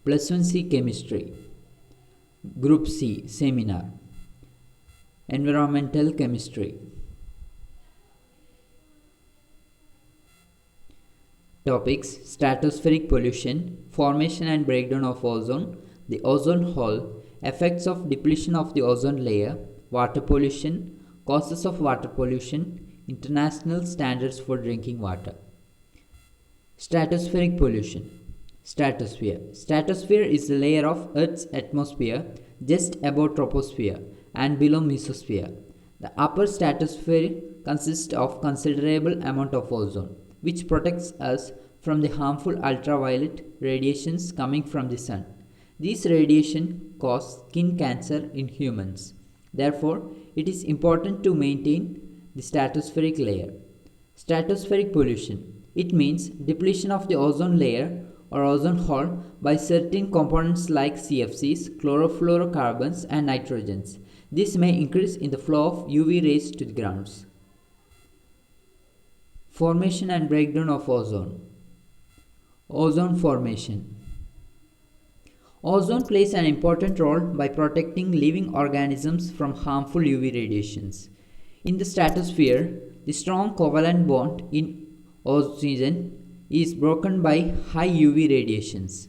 Plus 1C Chemistry. Group C Seminar. Environmental Chemistry. Topics: stratospheric pollution, formation and breakdown of ozone, the ozone hole, effects of depletion of the ozone layer, water pollution, causes of water pollution, international standards for drinking water. Stratospheric pollution. Stratosphere. Stratosphere is the layer of Earth's atmosphere just above troposphere and below mesosphere. The upper stratosphere consists of considerable amount of ozone, which protects us from the harmful ultraviolet radiations coming from the sun. These radiation cause skin cancer in humans. Therefore, it is important to maintain the stratospheric layer. Stratospheric pollution. It means depletion of the ozone layer or ozone hole by certain components like CFCs, chlorofluorocarbons and nitrogens. This may increase in the flow of UV rays to the grounds. Formation and breakdown of ozone. Ozone formation. Ozone plays an important role by protecting living organisms from harmful UV radiations. In the stratosphere, the strong covalent bond in oxygen is broken by high UV radiations.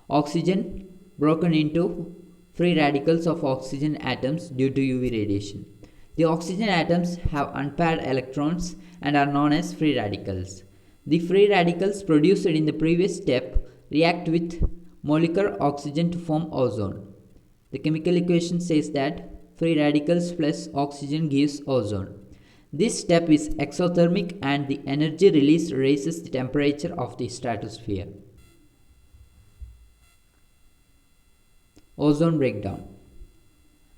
Oxygen broken into free radicals of oxygen atoms due to UV radiation. The oxygen atoms have unpaired electrons and are known as free radicals. The free radicals produced in the previous step react with molecular oxygen to form ozone. The chemical equation says that free radicals plus oxygen gives ozone. This step is exothermic and the energy released raises the temperature of the stratosphere. Ozone breakdown.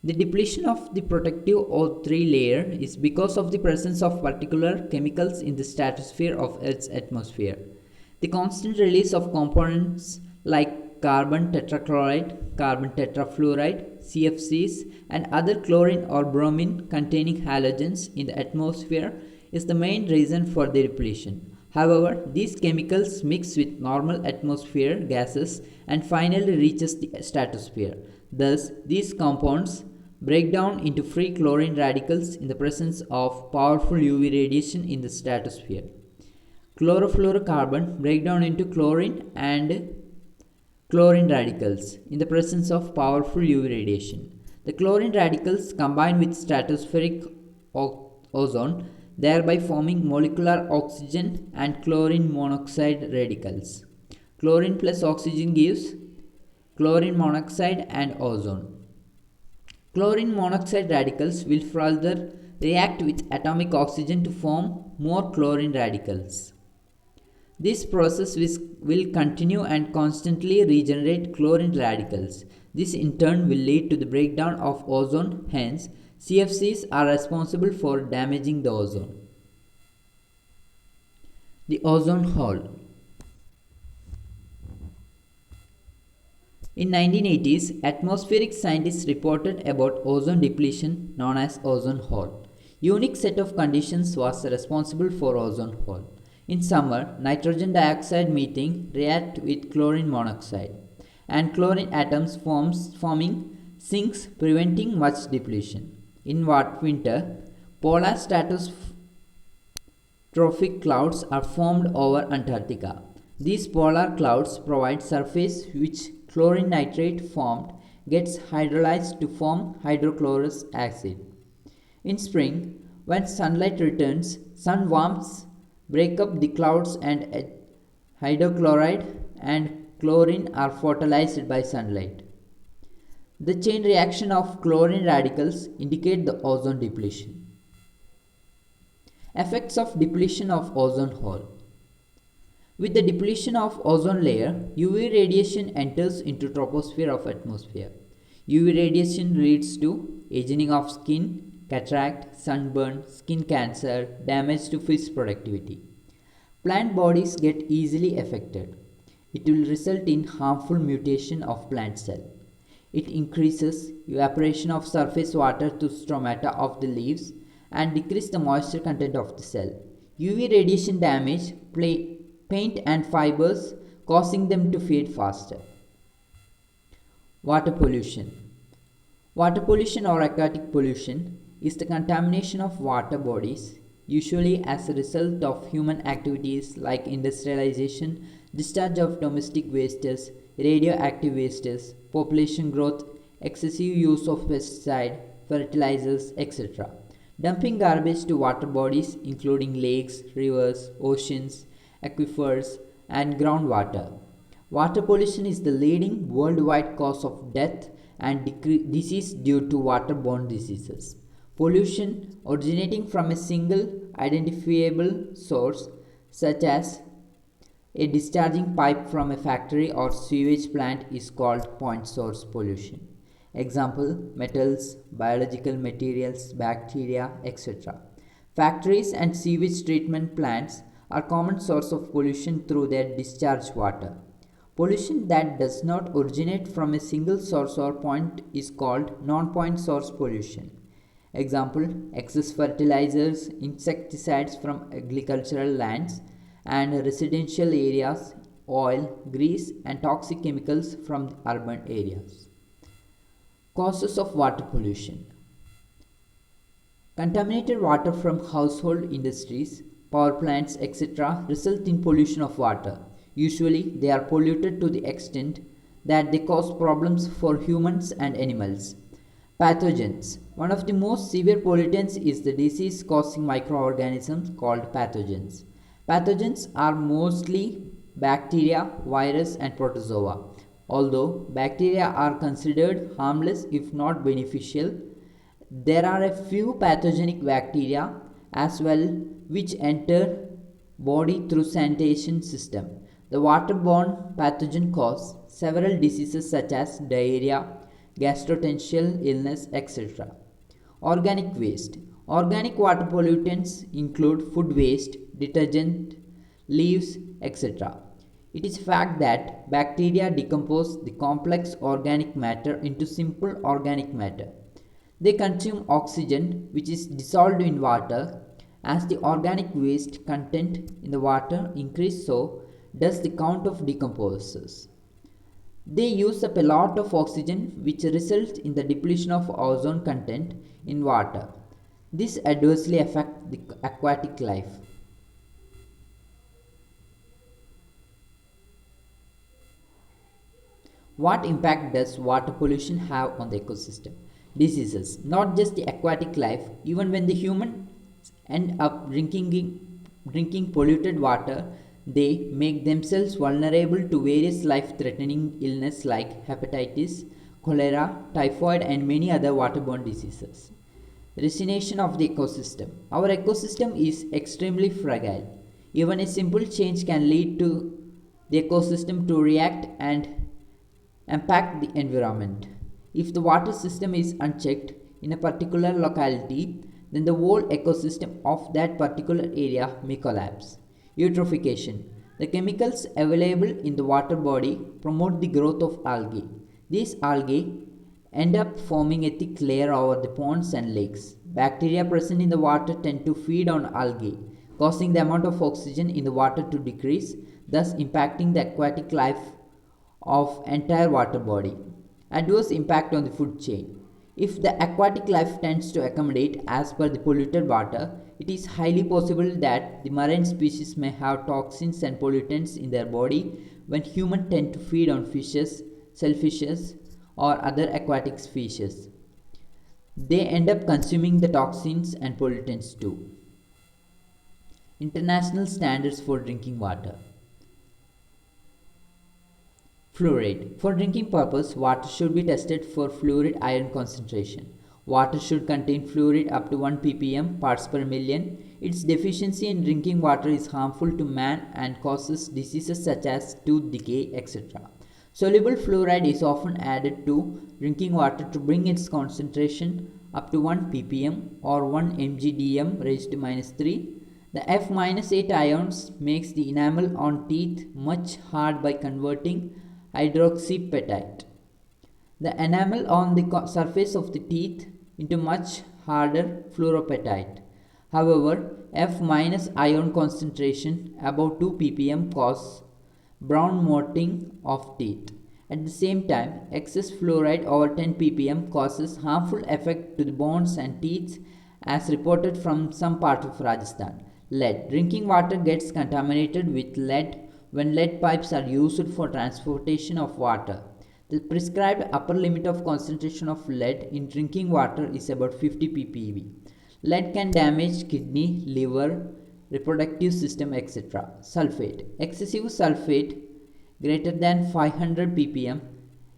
The depletion of the protective O3 layer is because of the presence of particular chemicals in the stratosphere of Earth's atmosphere. The constant release of components like carbon tetrachloride, carbon tetrafluoride, CFCs, and other chlorine or bromine containing halogens in the atmosphere is the main reason for the depletion. However, these chemicals mix with normal atmosphere gases and finally reaches the stratosphere. Thus, these compounds break down into free chlorine radicals in the presence of powerful UV radiation in the stratosphere. Chlorofluorocarbon break down into chlorine and chlorine radicals in the presence of powerful UV radiation. The chlorine radicals combine with stratospheric ozone, thereby forming molecular oxygen and chlorine monoxide radicals. Chlorine plus oxygen gives chlorine monoxide and ozone. Chlorine monoxide radicals will further react with atomic oxygen to form more chlorine radicals. This process will continue and constantly regenerate chlorine radicals. This in turn will lead to the breakdown of ozone, hence CFCs are responsible for damaging the ozone. The ozone hole. In 1980s, atmospheric scientists reported about ozone depletion known as ozone hole. Unique set of conditions was responsible for ozone hole. In summer, nitrogen dioxide methane react with chlorine monoxide and chlorine atoms forming sinks preventing much depletion. In winter, polar stratostrophic clouds are formed over Antarctica. These polar clouds provide surface which chlorine nitrate formed gets hydrolyzed to form hydrochlorous acid. In spring, when sunlight returns, sun warmth break up the clouds and hydrochloride and chlorine are fertilized by sunlight. The chain reaction of chlorine radicals indicate the ozone depletion. Effects of depletion of ozone hole. With the depletion of ozone layer, UV radiation enters into troposphere of atmosphere. UV radiation leads to aging of skin, cataract, sunburn, skin cancer, damage to fish productivity. Plant bodies get easily affected. It will result in harmful mutation of plant cell. It increases evaporation of surface water to stomata of the leaves and decrease the moisture content of the cell. UV radiation damage paint and fibers, causing them to fade faster. Water pollution. Water pollution or aquatic pollution is the contamination of water bodies, usually as a result of human activities like industrialization, discharge of domestic wastes, radioactive wastes, population growth, excessive use of pesticide, fertilizers, etc. Dumping garbage to water bodies including lakes, rivers, oceans, aquifers, and groundwater. Water pollution is the leading worldwide cause of death and disease due to waterborne diseases. Pollution originating from a single identifiable source, such as a discharging pipe from a factory or sewage plant, is called point source pollution. Example: metals, biological materials, bacteria, etc. Factories and sewage treatment plants are common source of pollution through their discharge water. Pollution that does not originate from a single source or point is called non-point source pollution. Example: excess fertilizers, insecticides from agricultural lands and residential areas, oil, grease, and toxic chemicals from urban areas. Causes of water pollution. Contaminated water from household industries, power plants, etc. result in pollution of water. Usually, they are polluted to the extent that they cause problems for humans and animals. Pathogens. One of the most severe pollutants is the disease-causing microorganisms called pathogens. Pathogens are mostly bacteria, virus, and protozoa. Although bacteria are considered harmless if not beneficial, there are a few pathogenic bacteria as well which enter body through sanitation system. The waterborne pathogen cause several diseases such as diarrhea, gastrointestinal illness, etc. Organic waste. Organic water pollutants include food waste, detergent, leaves, etc. It is a fact that bacteria decompose the complex organic matter into simple organic matter. They consume oxygen, which is dissolved in water. As the organic waste content in the water increases, so does the count of decomposers. They use up a lot of oxygen, which results in the depletion of ozone content in water. This adversely affects the aquatic life. What impact does water pollution have on the ecosystem? Diseases, not just the aquatic life. Even when the humans end up drinking polluted water, they make themselves vulnerable to various life-threatening illnesses like hepatitis, cholera, typhoid, and many other waterborne diseases. Resignation of the ecosystem. Our ecosystem is extremely fragile. Even a simple change can lead to the ecosystem to react and impact the environment. If the water system is unchecked in a particular locality, then the whole ecosystem of that particular area may collapse. Eutrophication. The chemicals available in the water body promote the growth of algae. These algae end up forming a thick layer over the ponds and lakes. Bacteria present in the water tend to feed on algae, causing the amount of oxygen in the water to decrease, thus impacting the aquatic life of entire water body. Adverse impact on the food chain. If the aquatic life tends to accommodate as per the polluted water, it is highly possible that the marine species may have toxins and pollutants in their body when humans tend to feed on fishes, shellfishes, or other aquatic species. They end up consuming the toxins and pollutants too. International standards for drinking water. Fluoride. For drinking purpose, water should be tested for fluoride ion concentration. Water should contain fluoride up to 1 ppm parts per million. Its deficiency in drinking water is harmful to man and causes diseases such as tooth decay, etc. Soluble fluoride is often added to drinking water to bring its concentration up to 1 ppm or 1 mgdm raised to -3. The F-8 ions makes the enamel on teeth much hard by converting hydroxyapatite, the enamel on the surface of the teeth, into much harder fluoroapatite. However, F- ion concentration above 2 ppm cause brown mottling of teeth. At the same time, excess fluoride over 10 ppm causes harmful effect to the bones and teeth as reported from some part of Rajasthan. Lead. Drinking water gets contaminated with lead when lead pipes are used for transportation of water. The prescribed upper limit of concentration of lead in drinking water is about 50 ppb. Lead can damage kidney, liver, reproductive system, etc. Sulfate. Excessive sulfate greater than 500 ppm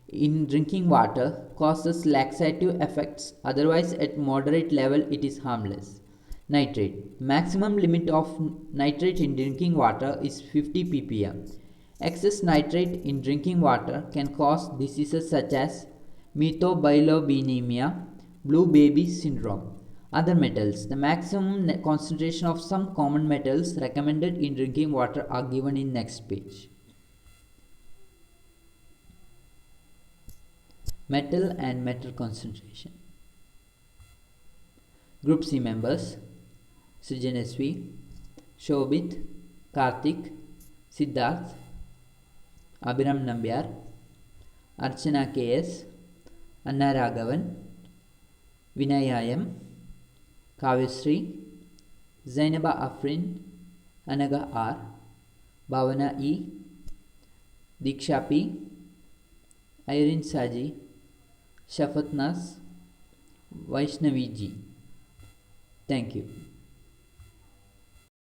in drinking water causes laxative effects, otherwise at moderate level it is harmless. Nitrate. Maximum limit of nitrate in drinking water is 50 ppm. Excess nitrate in drinking water can cause diseases such as methylbilirubemia, blue baby syndrome. Other metals. The maximum concentration of some common metals recommended in drinking water are given in next page. Metal and metal concentration. Group C members: Srijanesvi, Shobit, Karthik, Siddharth, Abhiram Nambyar, Archana KS, Anna Raghavan, Vinayayam, Kavyasri, Zainaba Afrin, Anaga R, Bhavana E, Diksha P, Irene Saji, Shafat Nas, Vaishnavi G. Thank you.